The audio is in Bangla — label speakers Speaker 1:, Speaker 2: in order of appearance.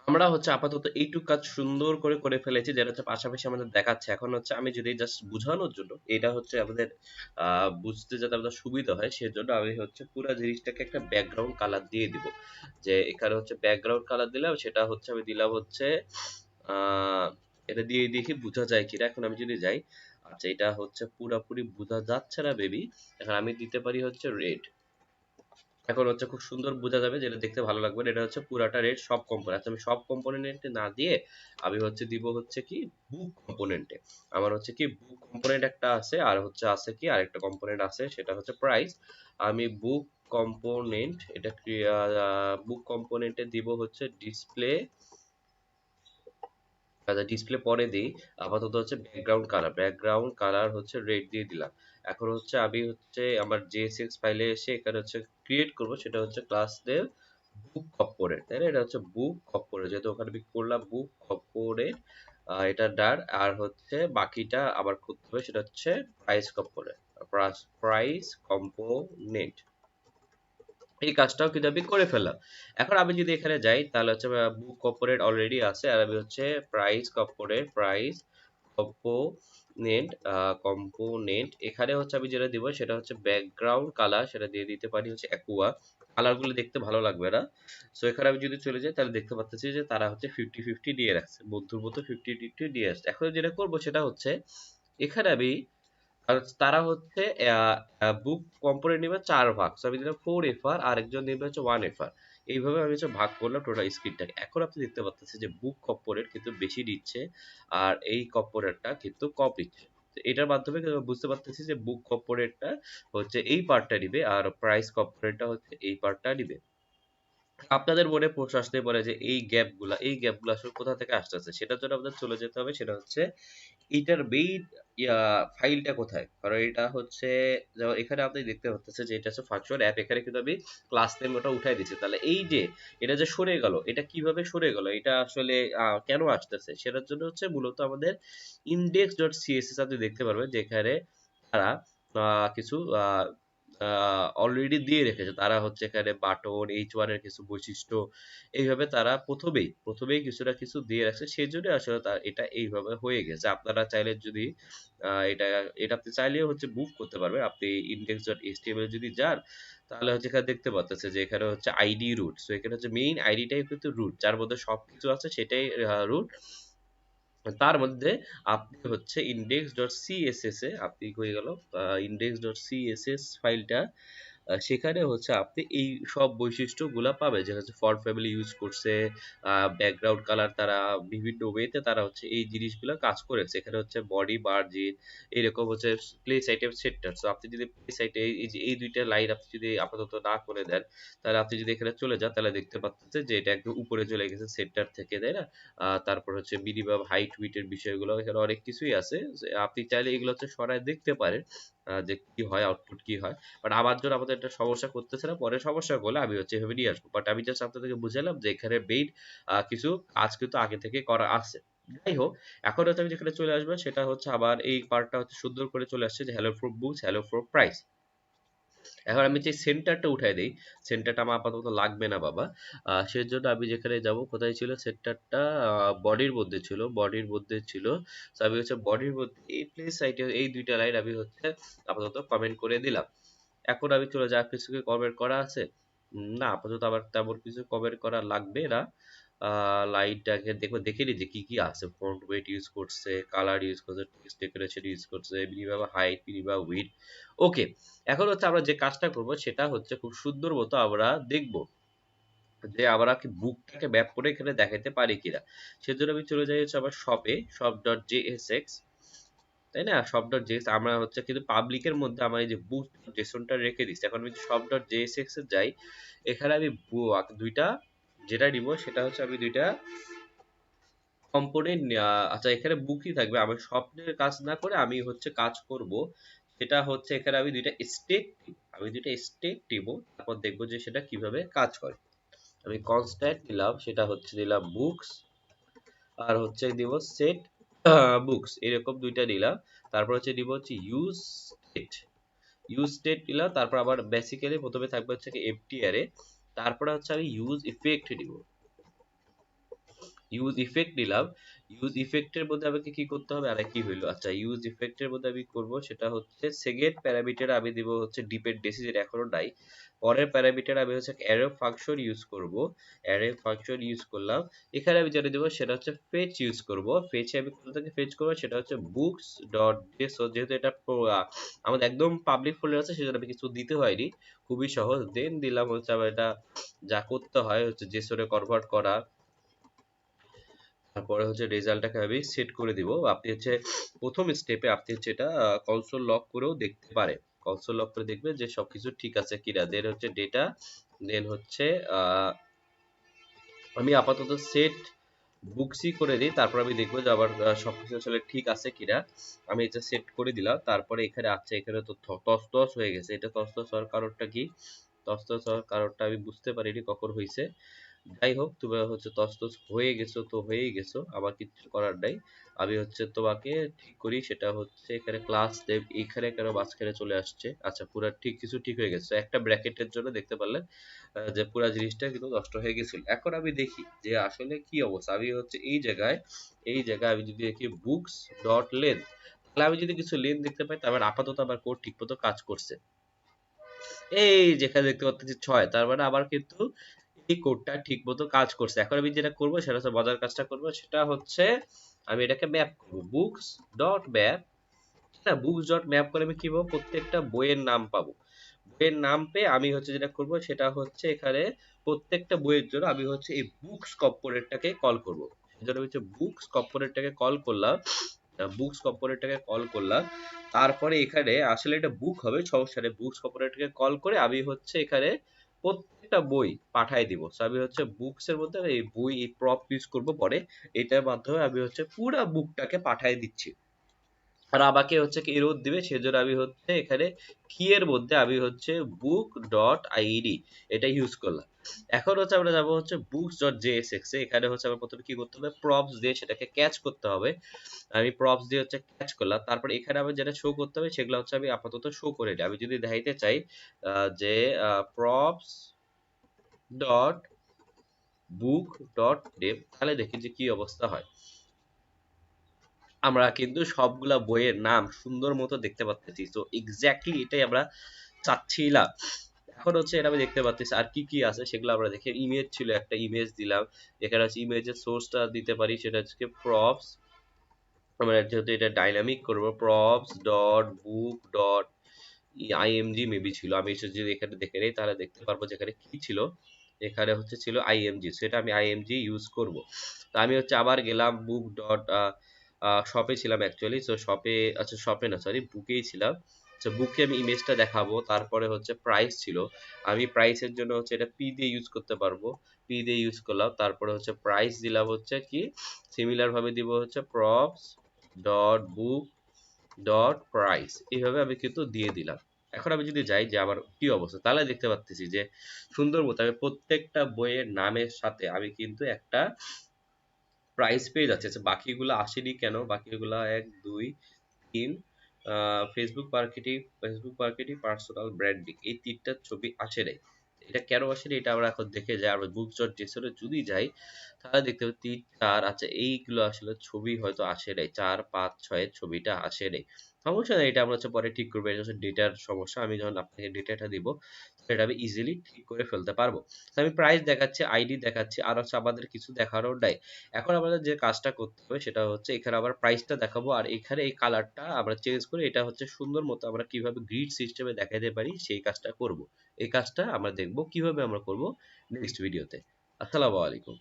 Speaker 1: আমরা হচ্ছে আপাতত এইটুক কাজ সুন্দর করে করে ফেলেছি, যেটা হচ্ছে পাশাপাশি আমাদের দেখাচ্ছে। এখন হচ্ছে আমি যদি জাস্ট বুঝানোর জন্য, এটা হচ্ছে আমাদের বুঝতে যাতে আমাদের সুবিধা হয় সেজন্য আমি হচ্ছে পুরো জিনিসটাকে একটা ব্যাকগ্রাউন্ড কালার দিয়ে দিব। যে এখানে হচ্ছে ব্যাকগ্রাউন্ড কালার দিলাম, সেটা হচ্ছে আমি দিলাম হচ্ছে আহ এটা দিয়ে দেখি বোঝা যায় কিনা। এখন আমি যদি যাই, আচ্ছা এটা হচ্ছে পুরোপুরি বোঝা যাচ্ছে না বেবি। এখন আমি দিতে পারি হচ্ছে রেড। এখন হচ্ছে খুব সুন্দর বোঝা যাবে, যেটা দেখতে ভালো লাগবে। এটা হচ্ছে পুরাটা রেড সব কম্পোনেন্ট। আচ্ছা আমি সব কম্পোনেন্টে না দিয়ে আমি হচ্ছে দিব হচ্ছে কি বুক কম্পোনেন্টে। আমার হচ্ছে কি বুক কম্পোনেন্ট একটা আছে, আর হচ্ছে আছে কি আরেকটা কম্পোনেন্ট আছে, সেটা হচ্ছে প্রাইস। আমি বুক কম্পোনেন্ট এটা বুক কম্পোনেন্টে দিব হচ্ছে ডিসপ্লে। আচ্ছা ডিসপ্লে পরে দিই। আপাতত হচ্ছে ব্যাকগ্রাউন্ড কালার হচ্ছে রেড দিয়ে দিলাম। এখন হচ্ছে আমি হচ্ছে আমার JSX ফাইলে এসে এখানে হচ্ছে ক্রিয়েট করব, সেটা হচ্ছে ক্লাস নেম বুক কর্পোরেট, তাই না? এটা হচ্ছে বুক কর্পোরেট, যেহেতু ওখানে আমি করলাম বুক কর্পোরেট, এটা ডার। আর হচ্ছে বাকিটা আবার করতে হবে, সেটা হচ্ছে প্রাইস কর্পোরেট, প্রাইস কম্পোনেন্ট। এই কাজটাও কিন্তু আমি করে ফেললাম। এখন আমি যদি এখানে যাই তাহলে হচ্ছে বুক কর্পোরেট অলরেডি আছে, আর আমি হচ্ছে প্রাইস কম্পোনেন্ট কম্পোনেন্ট এখানে হচ্ছে আমি যেটা দিব সেটা হচ্ছে ব্যাকগ্রাউন্ড কালার, সেটা দিয়ে দিতে পারি হচ্ছে অ্যাকুয়া। কালারগুলো দেখতে ভালো লাগবে না। সো এখানে আমি যদি চলে যাই তাহলে দেখতে পাচ্ছি যে তারা হচ্ছে 50-50 দিয়ে রাখছে, বন্ধুর মতো 50-50 দিয়ে আসছে। এখন যেটা করবো সেটা হচ্ছে এখানে আমি, আর তারা হচ্ছে বুক কম্পোনেন্ট নেবে ৪ ভাগ। সো আমি দিলাম 4 এফআর, আর একজন নেবে হচ্ছে 1 এফআর। এইভাবে আমি হচ্ছে ভাগ করলাম টোটাল স্ক্রিনটাকে। এখন আপনি দেখতে পাচ্ছেন যে বুক কম্পোনেন্ট কিন্তু বেশি দিচ্ছে, আর এই কম্পোনেন্টটা কিন্তু কম দিচ্ছে। তো এটার মাধ্যমে কিন্তু বুঝতে পারতেছি যে বুক কম্পোনেন্টটা হচ্ছে এই পার্টটা নিবে, আর প্রাইস কম্পোনেন্টটা হচ্ছে এই পার্টটা নিবে। আপনাদের মনে প্রশ্ন আসতে পারে যে এই গ্যাপগুলা আসলে কোথা থেকে আসতেছে? সেটার জন্য আমাদের চলে যেতে হবে, সেটা হচ্ছে এটার মেইন ফাইলটা কোথায়? কারণ এটা হচ্ছে, যেমন এখানে আপনি দেখতে পাচ্ছেন যে এটা হচ্ছে ফাংশন অ্যাপ। এখানে কিন্তু আমি ক্লাস নেম ওটা উঠাই দিচ্ছি। তাহলে এই যে এটা যে সরে গেল, এটা কিভাবে সরে গেল? এটা আসলে কেন আসতেছে? সেটার জন্য হচ্ছে মূলত আমাদের index.css আপনি দেখতে পারবেন, যেখানে তারা কিছু অলরেডি দিয়ে রেখেছে। তারা হচ্ছে এখানে বাটন H1 এর কিছু বৈশিষ্ট্য এইভাবে তারা প্রথমেই কিছু না কিছু দিয়ে রাখছে। সেজন্য আসলে এটা এইভাবে হয়ে গেছে। আপনারা চাইলে যদি এটা এটা আপনি চাইলেও হচ্ছে মুভ করতে পারবেন। আপনি index.html যদি যান, তাহলে হচ্ছে এখানে দেখতে পাচ্ছেন যে এখানে হচ্ছে আইডি রুট। সো এখানে হচ্ছে মেইন আইডিটাই কিন্তু রুট, যার মধ্যে সবকিছু আছে সেটাই রুট। তার মধ্যে আপনি হচ্ছে index.css এ আপনি হয়ে গেল index.css ফাইলটা, সেখানে হচ্ছে আপনি এই সব বৈশিষ্ট্যগুলা পাবেন, যে হচ্ছে ফন্ট ফ্যামিলি ইউজ করছে, ব্যাকগ্রাউন্ড কালার, তারা বিভিন্ন ওয়েতে তারা হচ্ছে এই জিনিসগুলো কাজ করেছে। এখানে হচ্ছে বডি মার্জিন, এরকম হচ্ছে প্লেস আইটেম সেন্টার। সো আপনি যদি প্লেস আইটেম এই যে এই দুইটা লাইন আপনি যদি আপাতত না করে দেন, তাহলে আপনি যদি এখানে চলে যান তাহলে দেখতে পাচ্ছেন যে এটা একদম উপরে চলে গেছে সেন্টার থেকে, তাই না? তারপর হচ্ছে মিনিমাম হাইট উইডথ বিষয়গুলো এখানে অনেক কিছুই আছে। যে আপনি চাইলে এগুলো হচ্ছে সরায় দেখতে পারেন, যে কি হয়, আউটপুট কি হয়। বাট আমার জন্য আমাদের একটা সমস্যা করতেছে না। পরে সমস্যা করলে আমি হচ্ছে এভাবে নিয়ে আসবো। বাট আমি জাস্ট আপনাদেরকে বুঝালাম যে এখানে মেইন কিছু কাজ কিন্তু আগে থেকে করা আছে। যাই হোক, এখন হচ্ছে আমি যেখানে চলে আসবো সেটা হচ্ছে আবার এই পার্টটা হচ্ছে সুন্দর করে চলে আসছে যে hello for books, hello for price. এখন আমি যে সেন্টারটা উঠাই দেই, সেন্টারটা আমার আপাতত লাগবে না বাবা। সেজন্য আমি যেখানে যাব, কোথায় ছিল সেন্টারটা? বডির মধ্যে ছিল, বডির মধ্যে ছিল। তো আমি হচ্ছে বডির মধ্যে এই প্লেস সাইটে এই দুইটা লাইন আমি হচ্ছে আপাতত কমেন্ট করে দিলাম। এখন আমি চলে যাই, কিছু কি কমেন্ট করা আছে? না, আপাতত আবার তেমন কিছু কমেন্ট করা লাগবে না। লাইনটাকে দেখে নিই যে কি কি আছে। ফন্ট ওয়েট ইউজ করছে, কালার ইউজ করছে, টেক্সট ডেকোরেশন ইউজ করছে, মিনিমাম হাইট, মিনিমাম উইডথ। ওকে, এখন হচ্ছে আমরা যে কাজটা করব সেটা হচ্ছে খুব সুন্দর মতো আমরা দেখব যে আমরা কি বুকটাকে ম্যাপ করে এখানে দেখাতে পারি কিনা। সেজন্য আমি চলে যাই হচ্ছে আমার শপে, shop.jsx, তাই না? shop.js আমরা হচ্ছে কিন্তু পাবলিকের মধ্যে আমার এই যে বুক জেসনটা রেখে দিচ্ছি। এখন আমি যদি shop.jsx এ যাই, এখানে আমি দুইটা যেটা নিব সেটা হচ্ছে আমি দুইটা কম্পোনেন্ট, আচ্ছা এখানে বুকই থাকবে। আমি স্বপ্নের কাজ না করে আমি হচ্ছে কাজ করব, সেটা হচ্ছে এখানে আমি দুইটা স্টেট দিব, তারপর দেখবো যে সেটা কিভাবে কাজ করে। আমি কনস্ট্যান্ট দিলাম, সেটা হচ্ছে দিলাম বুকস, আর হচ্ছে দিব সেট বুকস, এরকম দুইটা দিলাম। তারপর হচ্ছে দিব হচ্ছে ইউজ স্টেট দিলাম। তারপর আবার বেসিক্যালি প্রথমে থাকবে হচ্ছে কি এমটি অ্যারে। তারপরে হচ্ছে আমি ইউজ ইফেক্ট দিব। ইউজ ইফেক্ট নিলাম। ইউজ ইফেক্টের মধ্যে আমাকে কি করতে হবে, আর কি হইলো, আচ্ছা ইউজ ইফেক্টের মধ্যে আমি করব সেটা হচ্ছে সেকেন্ড প্যারামিটার আমি দিব হচ্ছে ডিপেন্ডেন্সি, যেটা এখনো নাই। পরের প্যারামিটার আমি হচ্ছে অ্যারে ফাংশন ইউজ করব। অ্যারে ফাংশন ইউজ করলাম। এখানে আমি যেটা দিব সেটা হচ্ছে ফেচ ইউজ করব। ফেচে আমি কোথা থেকে ফেচ করব, সেটা হচ্ছে বুকস ডট জেসো, যেহেতু এটা আমাদের একদম পাবলিক ফোল্ডার আছে সেজন্য আমি কিছু দিতে হয়নি, খুবই সহজ। দেন দিলাম হচ্ছে আবার এটা যা করতে হয় হচ্ছে জেসোরে কনভার্ট করা। তারপরে হচ্ছে রেজাল্টটাকে আমি সেট করে দিব। আপনি হচ্ছে প্রথম স্টেপে আপনি হচ্ছে এটা কনসোল লক করেও দেখতে পারেন। কনসোল লক করে দেখবেন যে সবকিছু ঠিক আছে কিনা। দেন হচ্ছে ডেটা, দেন হচ্ছে আমি আপাতত সেট বুকসই করে দিই, তারপর আমি দেখবো যে আবার সবকিছু আসলে ঠিক আছে কিনা। আমি এটা সেট করে দিলাম। তারপরে এখানে আচ্ছা এখানে তো তসতস হয়ে গেছে, এটা তসতস হওয়ার কারণটা কি? তসতস হওয়ার কারণটা আমি বুঝতে পারিনি কখন হয়েছে। যাই হোক, তুমি হচ্ছে তসতস হয়ে গেছো তো হয়েই গেছো, আমার কিছু করার নাই। আমি হচ্ছে তোমাকে ঠিক করি, সেটা হচ্ছে এখানে ক্লাস নেম এইখানে কেন মাঝখানে চলে আসছে। আচ্ছা পুরা ঠিক কিছু ঠিক হয়ে গেছে, একটা ব্র্যাকেটের জন্য দেখতে পারলেন যে পুরা জিনিসটা কিন্তু নষ্ট হয়ে গেছিল। এখন আমি দেখি যে আসলে কি অবস্থা। আমি হচ্ছে এই জায়গায় আমি যদি দেখি বুকস ডট লেন্থ, তাহলে আমি যদি কিছু লেন্থ দেখতে পাই তার মানে আপাতত আমার কোড ঠিক মতো কাজ করছে। এই যেখানে দেখতে পাচ্ছি 6, তার মানে আবার কিন্তু এই কোডটা ঠিক মতো কাজ করছে। এখন আমি যেটা করবো সেটা হচ্ছে মজার কাজটা করবো, সেটা হচ্ছে আমি এটাকে ম্যাপ করবো বুকস ডট ম্যাপ। হ্যাঁ, বুকস ডট ম্যাপ করে আমি কি পাবো, প্রত্যেকটা বইয়ের নাম পাবো। বইয়ের নাম পেয়ে আমি হচ্ছে যেটা করব সেটা হচ্ছে এখানে প্রত্যেকটা বইয়ের জন্য আমি হচ্ছে এই বুকস কম্পোনেন্টটাকে কল করব। সেজন্য আমি হচ্ছে বুকস কম্পোনেন্টটাকে কল করলাম। বুকস কম্পোনেন্টটাকে কল করলাম। তারপরে এখানে আসলে এটা বুক হবে, সমস্যা নেই। বুকস কম্পোনেন্টটাকে কল করে আমি হচ্ছে এখানে প্রত্যেকটা বই পাঠায় দিব। সো আমি হচ্ছে বুকস এর মধ্যে এই বই এই প্রপ ইউজ করব পরে। এটার মাধ্যমে আমি হচ্ছে পুরো বুকটাকে পাঠায় দিচ্ছি। আর আমাকে হচ্ছে কি এরর দিবে, সেজন্য আমি হচ্ছে এখানে কি এর মধ্যে আমি হচ্ছে বুক ডট আইডি এটা ইউজ করলাম। এখন হচ্ছে আমরা যাবো হচ্ছে বুকস ডট জেএসএক্স এ। এখানে হচ্ছে আমরা প্রথমে কি করতে হবে, প্রপস দিয়ে সেটাকে ক্যাচ করতে হবে। আমি প্রপস দিয়ে হচ্ছে ক্যাচ করলাম। তারপর এখানে আমি যেটা শো করতে হবে সেগুলো হচ্ছে আমি আপাতত শো করে দিই। আমি যদি দেখাইতে চাই যে প্রপস ডট বুক ডট নেম, তাহলে দেখি যে কি অবস্থা হয়। আমরা কিন্তু সবগুলা বইয়ের নাম সুন্দর মতো দেখতে পাচ্ছি। তো এক্স্যাক্টলি এটাই আমরা চাচ্ছিলাম। এখন হচ্ছে এটা আমি দেখতে পাচ্ছি আর কি কি আছে সেগুলো আমরা দেখি। ইমেজ ছিল, একটা ইমেজ দিলাম। এখানে হচ্ছে ইমেজের সোর্সটা দিতে পারি, সেটা হচ্ছে প্রপস। আমরা যেহেতু এটা ডাইনামিক করবো, প্রপস ডট বুক ডট আইএমজি মেবি ছিল। আমি যদি এখানে দেখে নিই তাহলে দেখতে পারবো যে এখানে কি ছিল। এখানে হচ্ছে ছিল আইএমজি, সেটা আমি আইএমজি ইউজ করব। তো আমি হচ্ছে আবার গেলাম বুক ডট শপে ছিলাম অ্যাকচুয়ালি। তো শপে, আচ্ছা শপে না সরি বুকেই ছিলাম। তো বুকে আমি ইমেজটা দেখাবো। তারপরে হচ্ছে প্রাইস ছিল, আমি প্রাইসের জন্য হচ্ছে এটা পি দিয়ে ইউজ করতে পারবো। পি দিয়ে ইউজ করলাম। তারপরে হচ্ছে প্রাইস দিলাম হচ্ছে কি সিমিলার ভাবে দিব হচ্ছে প্রপস ডট বুক ডট প্রাইস, এইভাবে আমি কিন্তু দিয়ে দিলাম। এখন আমি যদি যাই যে আমার কি অবস্থা, তাহলে দেখতে পাচ্ছি যে সুন্দর মতো আমি প্রত্যেকটা বইয়ের নামের সাথে আমি কিন্তু একটা প্রাইস পেয়ে যাচ্ছে। আচ্ছা বাকিগুলো আসেনি কেন? বাকিগুলো 1 2 3 ফেসবুক মার্কেটিং পার্সোনাল ব্র্যান্ডিং এই তিনটা ছবি আসে নাই। এটা কেন আসেনি এটা আমরা এখন দেখে যাই। আমরা বুকস ডট জেসনে যদি যাই তাহলে দেখতে পাবো 3 4, আচ্ছা এইগুলো আসলে ছবি হয়তো আসে নাই, 4 5 6 এর ছবিটা আসে নাই। সমস্যা নাই, এটা আমরা হচ্ছে পরে ঠিক করবো। এটা হচ্ছে ডেটার সমস্যা। আমি যখন আপনাকে ডেটাটা দিব সেটা আমি ইজিলি ঠিক করে ফেলতে পারবো। তো আমি প্রাইস দেখাচ্ছি, আইডি দেখাচ্ছি, আর হচ্ছে আমাদের কিছু দেখানোর নাই। এখন আমাদের যে কাজটা করতে হবে সেটা হচ্ছে এখানে আবার প্রাইসটা দেখাবো, আর এখানে এই কালারটা আমরা চেঞ্জ করে এটা হচ্ছে সুন্দর মতো আমরা কিভাবে গ্রিড সিস্টেমে দেখাতে পারি সেই কাজটা করব। এই কাজটা আমরা দেখব কিভাবে আমরা করব নেক্সট ভিডিওতে। আসসালামু আলাইকুম।